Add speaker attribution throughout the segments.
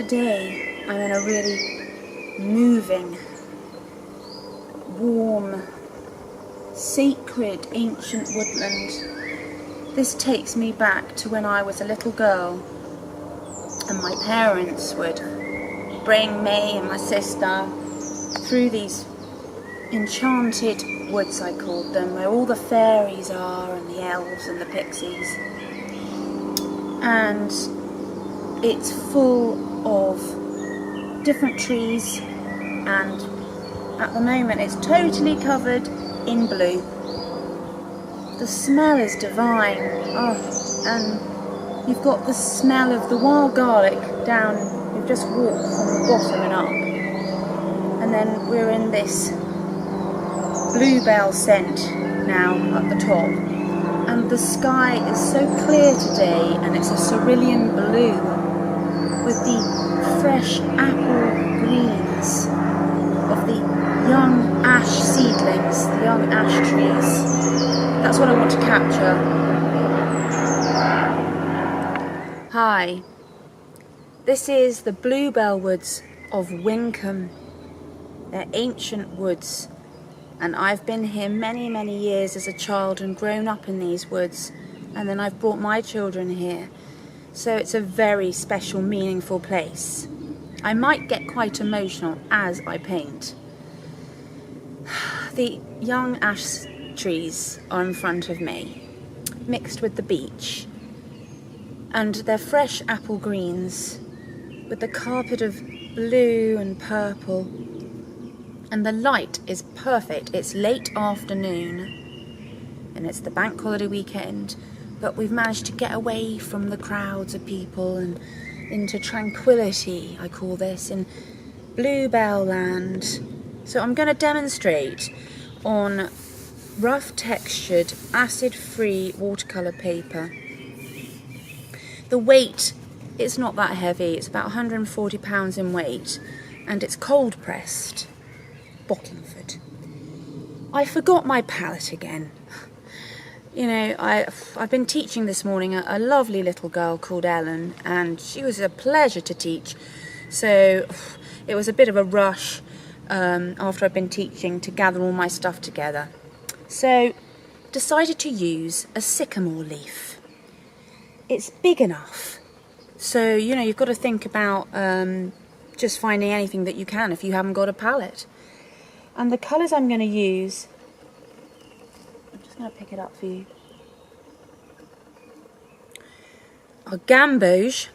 Speaker 1: Today I'm in a really moving, warm, sacred, ancient woodland. This takes me back to when I was a little girl and my parents would bring me and my sister through these enchanted woods, I called them, where all the fairies are and the elves and the pixies. And it's full of different trees, and at the moment it's totally covered in blue. The smell is divine. Oh, and you've got the smell of the wild garlic down. You've just walked from the bottom and up, and then we're in this bluebell scent now at the top, and the sky is so clear today, and it's a cerulean blue with the fresh apple greens of the young ash seedlings, the young ash trees. That's what I want to capture. Hi, this is the bluebell woods of Wincombe. They're ancient woods, and I've been here many, many years as a child and grown up in these woods, and then I've brought my children here. So it's a very special, meaningful place. I might get quite emotional as I paint. The young ash trees are in front of me, mixed with the beech, and they're fresh apple greens with the carpet of blue and purple, and the light is perfect. It's late afternoon and it's the bank holiday weekend, but we've managed to get away from the crowds of people and into tranquility, I call this, in bluebell land. So I'm going to demonstrate on rough textured, acid-free watercolour paper. The weight is not that heavy, it's about 140 pounds in weight, and it's cold pressed, Bottlingford. I forgot my palette again. You know, I've been teaching this morning a lovely little girl called Ellen, and she was a pleasure to teach. So it was a bit of a rush after I've been teaching to gather all my stuff together. So decided to use a sycamore leaf. It's big enough. So, you know, you've got to think about just finding anything that you can if you haven't got a palette. And the colours I'm going to use, I'm just going to pick it up for you, are gamboge,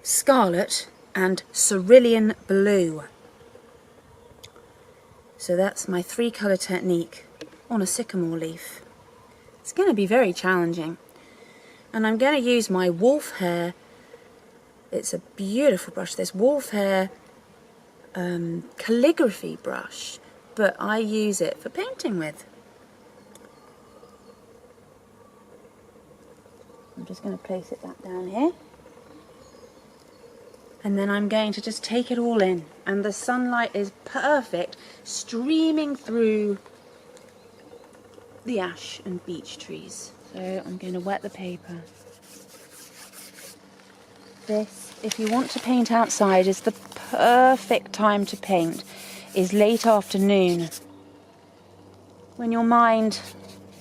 Speaker 1: scarlet and cerulean blue. So that's my 3-colour technique on a sycamore leaf. It's going to be very challenging. And I'm going to use my wolf hair. It's a beautiful brush, this wolf hair calligraphy brush, but I use it for painting with. I'm just going to place it back down here. And then I'm going to just take it all in. And the sunlight is perfect, streaming through the ash and beech trees. So I'm going to wet the paper. This, if you want to paint outside, is the perfect time to paint, is late afternoon. When your mind,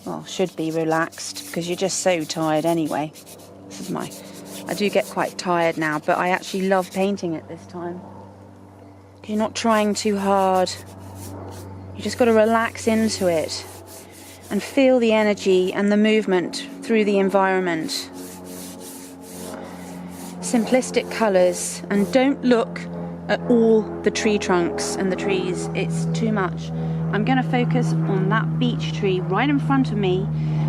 Speaker 1: well, should be relaxed, because you're just so tired anyway. This is I do get quite tired now, but I actually love painting at this time. You're not trying too hard. You just got to relax into it and feel the energy and the movement through the environment. Simplistic colours, and don't look at all the tree trunks and the trees. It's too much. I'm going to focus on that beech tree right in front of me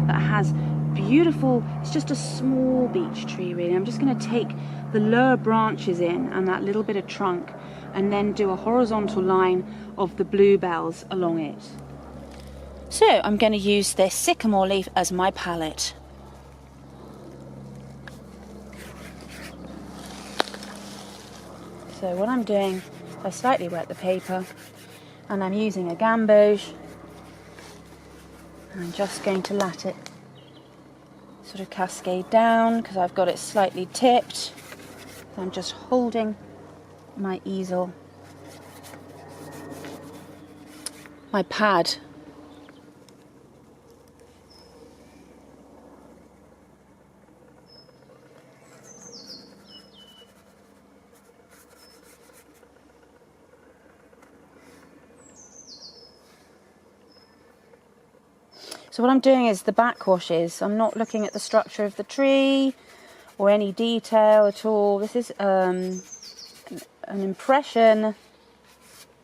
Speaker 1: that has beautiful, it's just a small beech tree really. I'm just going to take the lower branches in and that little bit of trunk, and then do a horizontal line of the bluebells along it. So I'm going to use this sycamore leaf as my palette. So what I'm doing, I slightly wet the paper, and I'm using a gamboge, and I'm just going to let it sort of cascade down because I've got it slightly tipped. So I'm just holding my easel, my pad. So what I'm doing is the backwashes. I'm not looking at the structure of the tree or any detail at all. This is an impression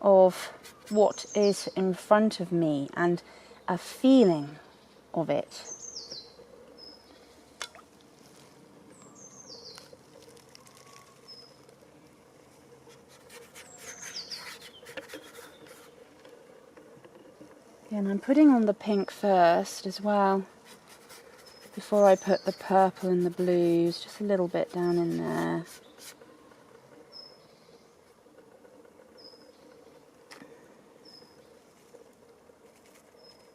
Speaker 1: of what is in front of me and a feeling of it. And I'm putting on the pink first as well, before I put the purple and the blues, just a little bit down in there.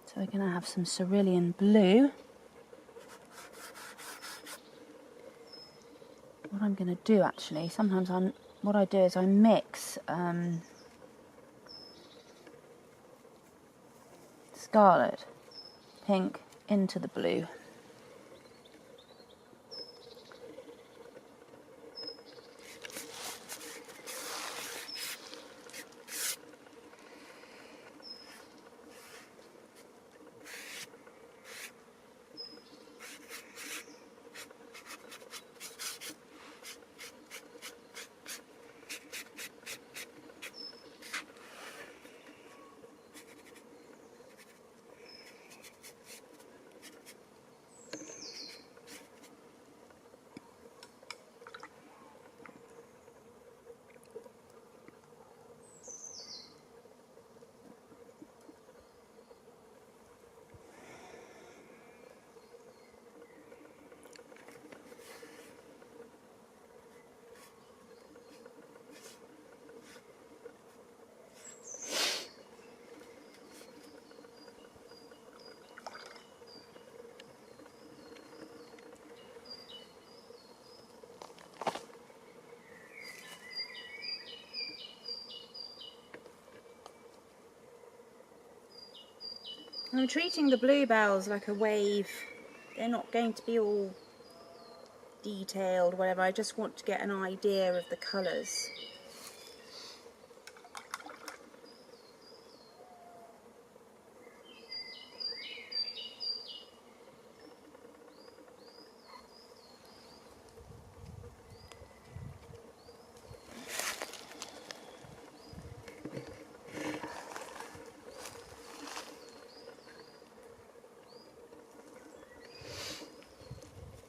Speaker 1: So we're going to have some cerulean blue. What I'm going to do actually, sometimes what I do is I mix scarlet, pink into the blue. I'm treating the bluebells like a wave. They're not going to be all detailed, whatever. I just want to get an idea of the colours.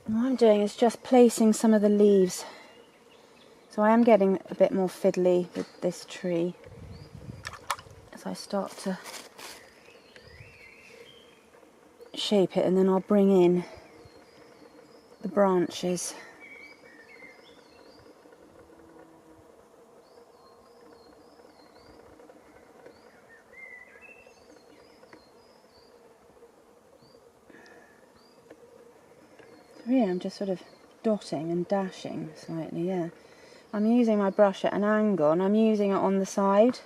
Speaker 1: What I'm doing is just placing some of the leaves. So I am getting a bit more fiddly with this tree as I start to shape it, and then I'll bring in the branches. Really, I'm just sort of dotting and dashing slightly, yeah. I'm using my brush at an angle and I'm using it on the side.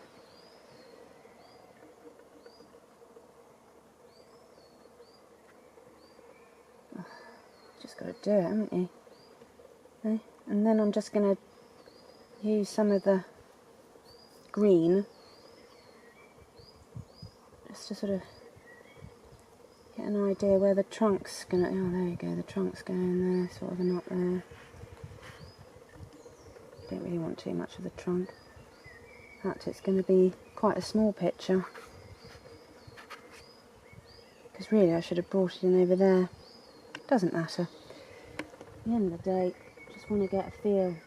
Speaker 1: Oh, just got to do it, haven't you? Okay. And then I'm just going to use some of the green just to sort of get an idea where the trunk's going to... Oh, there you go, the trunk's going there, sort of, and up there. Don't really want too much of the trunk. In fact, it's going to be quite a small picture. Because really I should have brought it in over there. Doesn't matter. At the end of the day, just want to get a feel.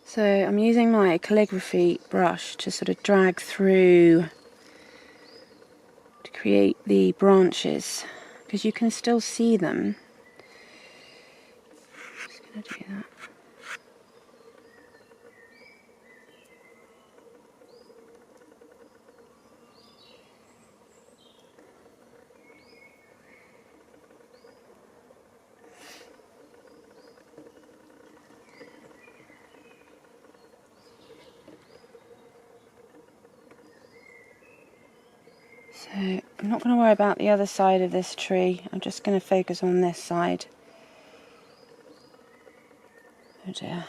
Speaker 1: So I'm using my calligraphy brush to sort of drag through create the branches, because you can still see them. Just going to do that. So I'm not going to worry about the other side of this tree. I'm just going to focus on this side. Oh dear.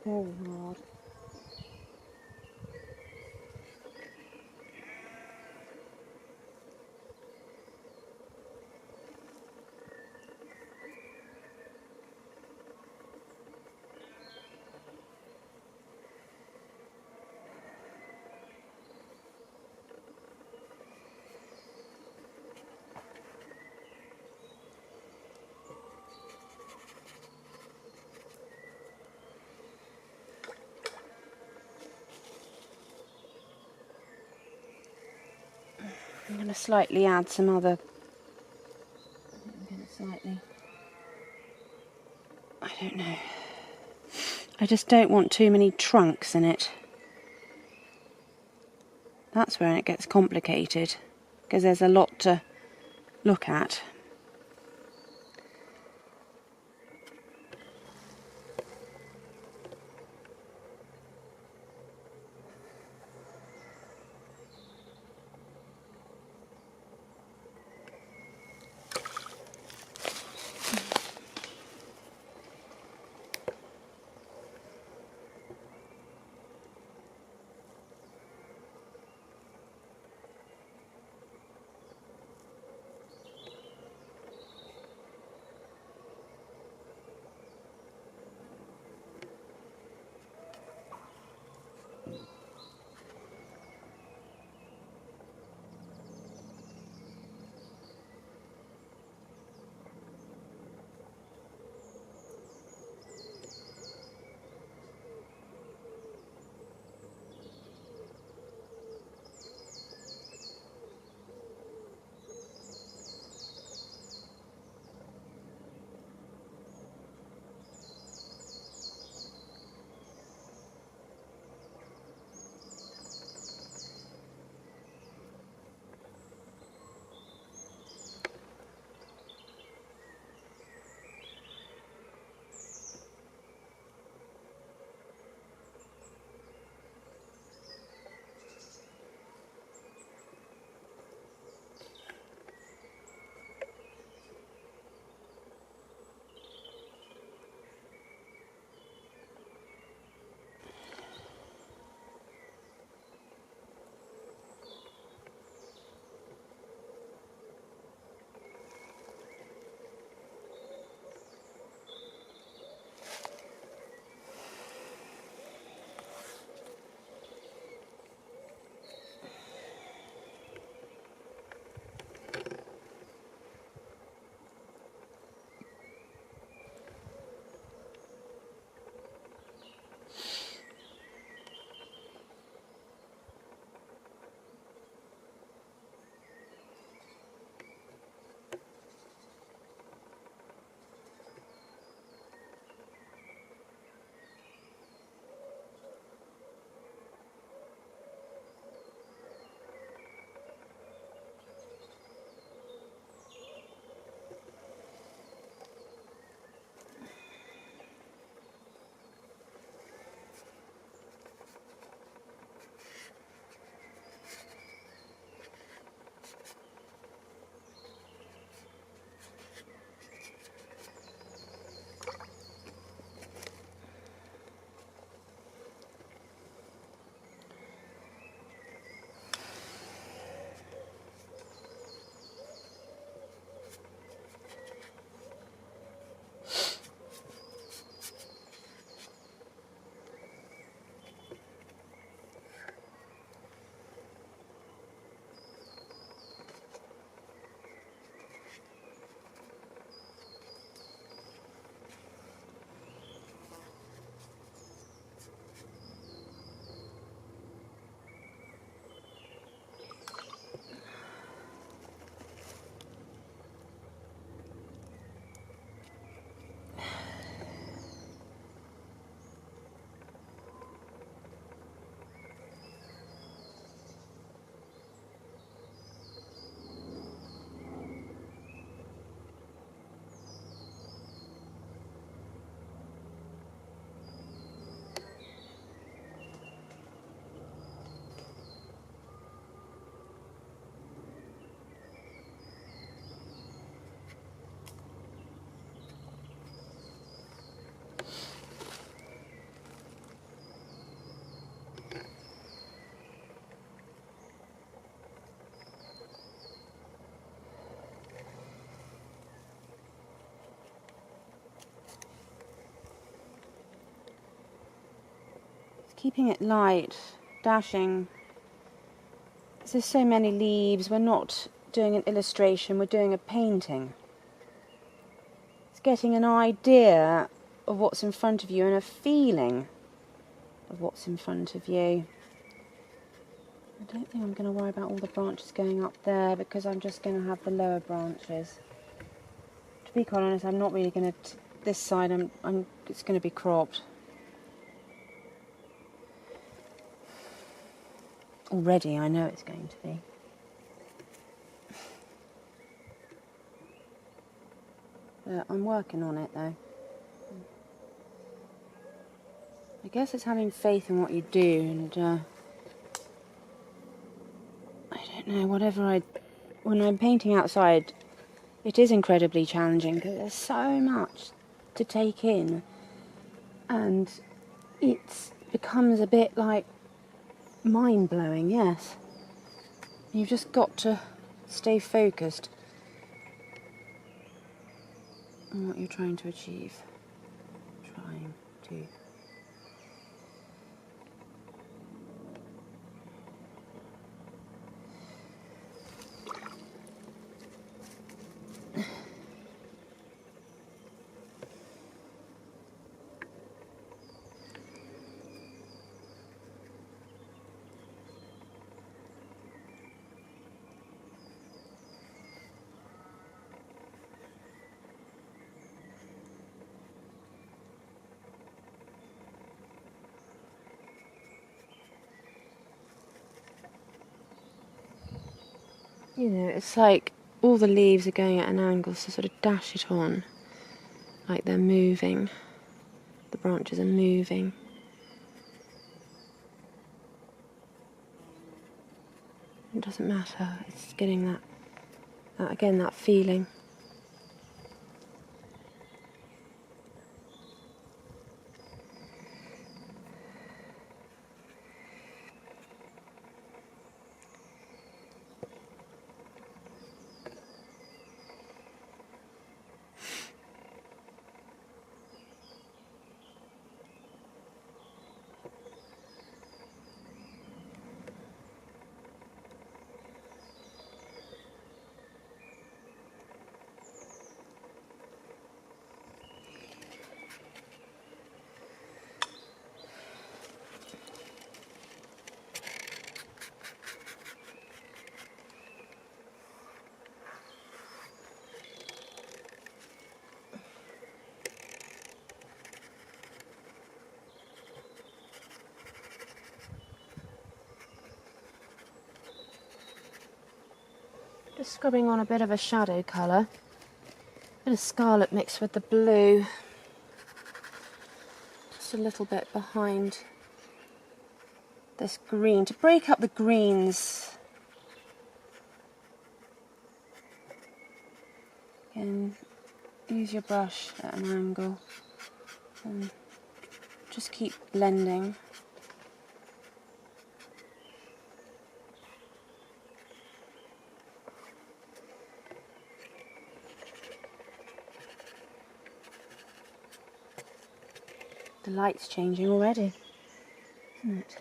Speaker 1: Very hard. I'm going to slightly add some other. I don't know. I just don't want too many trunks in it. That's where it gets complicated, because there's a lot to look at. keeping it light, dashing. There's so many leaves. We're not doing an illustration, we're doing a painting. It's getting an idea of what's in front of you and a feeling of what's in front of you. I don't think I'm going to worry about all the branches going up there because I'm just going to have the lower branches. To be quite honest, I'm not really going to... This side, it's going to be cropped. Already, I know it's going to be. But I'm working on it, though. I guess it's having faith in what you do, and I don't know, when I'm painting outside, it is incredibly challenging because there's so much to take in, and it becomes a bit like mind-blowing, yes. You've just got to stay focused on what you're trying to achieve. Trying to. You know, it's like all the leaves are going at an angle, so sort of dash it on, like they're moving. The branches are moving. It doesn't matter, it's getting that feeling. Just scrubbing on a bit of a shadow colour. A bit of scarlet mixed with the blue. Just a little bit behind this green to break up the greens. And use your brush at an angle and just keep blending. The light's changing already, isn't it?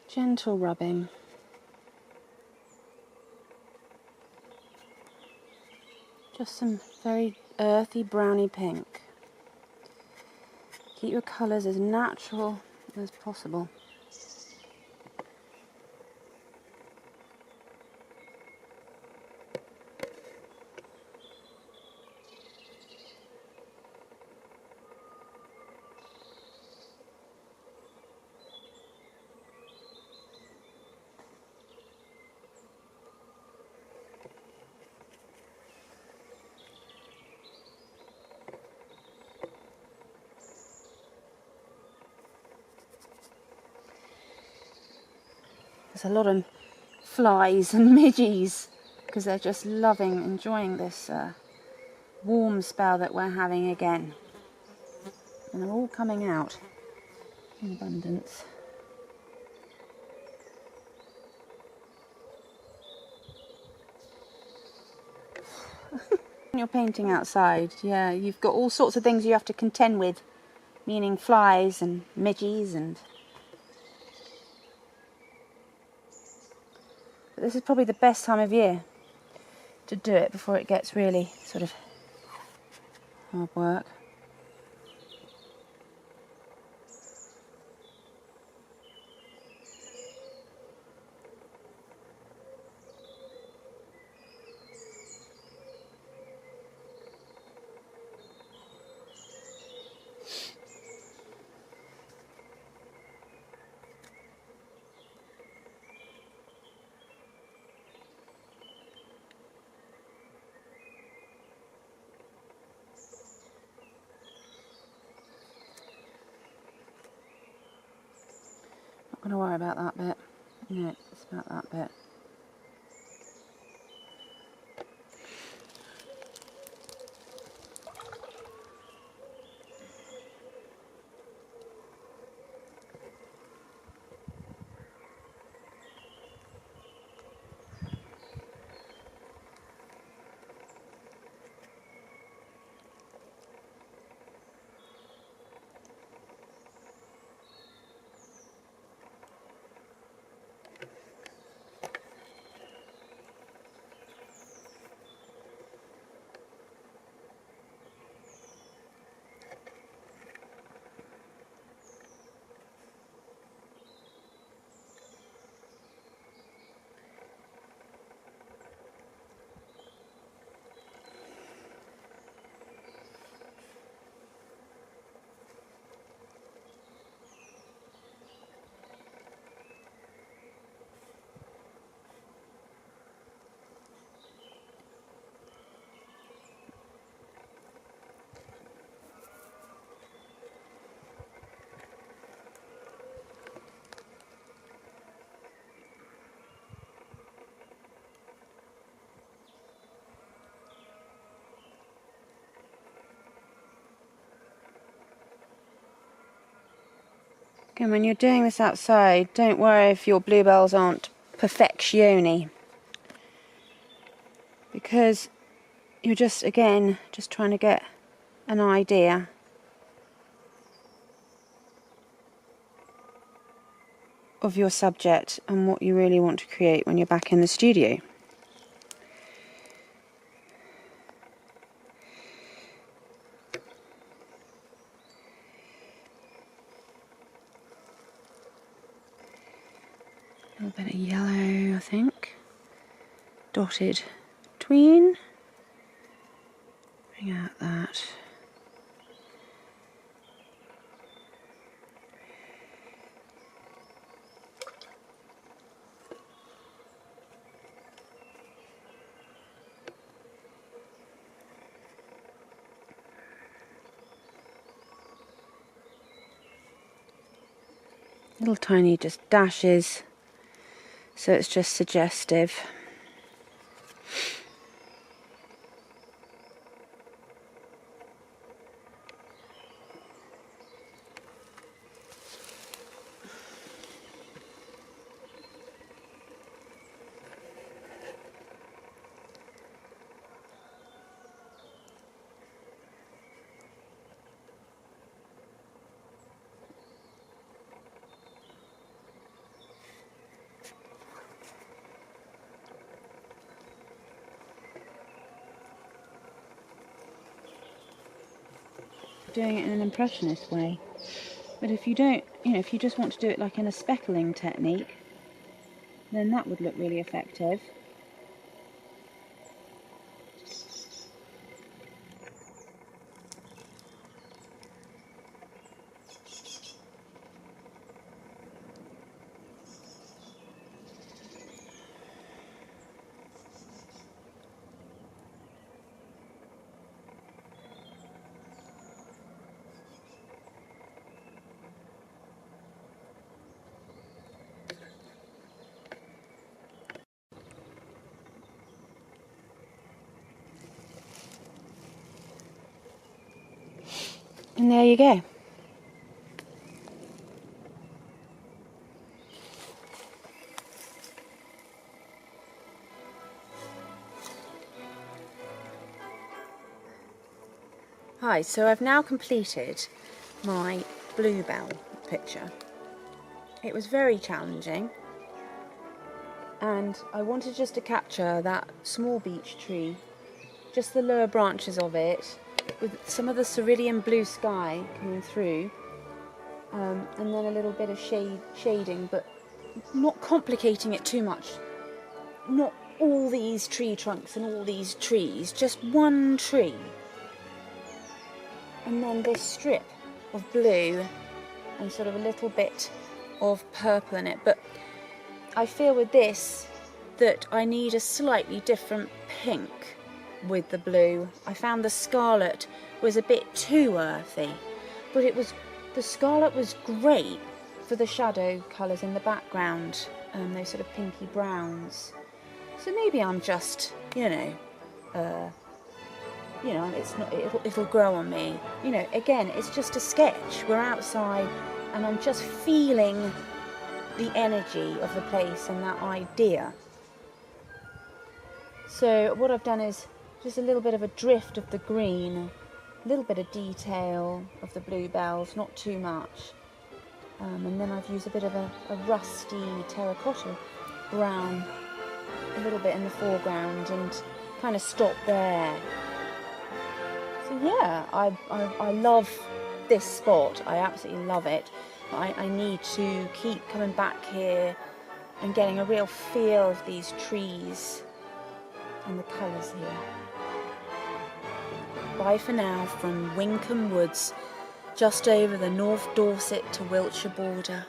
Speaker 1: Gentle rubbing. Just some very earthy browny pink. Keep your colours as natural as possible. There's a lot of flies and midgies because they're just loving, enjoying this warm spell that we're having again. And they're all coming out in abundance. When you're painting outside, yeah, you've got all sorts of things you have to contend with, meaning flies and midgies and... But this is probably the best time of year to do it before it gets really sort of hard work. Not going to worry about that bit. No, it's about that bit. Again, when you're doing this outside, don't worry if your bluebells aren't perfectioni, because you're just, again, just trying to get an idea of your subject and what you really want to create when you're back in the studio. A little bit of yellow, I think, dotted between. Bring out that. Little tiny just dashes, so it's just suggestive. Doing it in an impressionist way, but if you don't, if you just want to do it like in a speckling technique, then that would look really effective. And there you go. Hi, so I've now completed my bluebell picture. It was very challenging, and I wanted just to capture that small beech tree, just the lower branches of it, with some of the cerulean blue sky coming through, and then a little bit of shading, but not complicating it too much. Not all these tree trunks and all these trees, just one tree. And then this strip of blue and sort of a little bit of purple in it. But I feel with this that I need a slightly different pink with the blue. I found the scarlet was a bit too earthy, but the scarlet was great for the shadow colours in the background, those sort of pinky browns. So maybe I'm just, it's not. It'll grow on me. Again, it's just a sketch. We're outside, and I'm just feeling the energy of the place and that idea. So what I've done is just a little bit of a drift of the green, a little bit of detail of the bluebells, not too much. And then I've used a bit of a rusty terracotta brown, a little bit in the foreground, and kind of stop there. So yeah, I love this spot. I absolutely love it. I need to keep coming back here and getting a real feel of these trees and the colours here. Bye for now from Wincombe Woods, just over the North Dorset to Wiltshire border.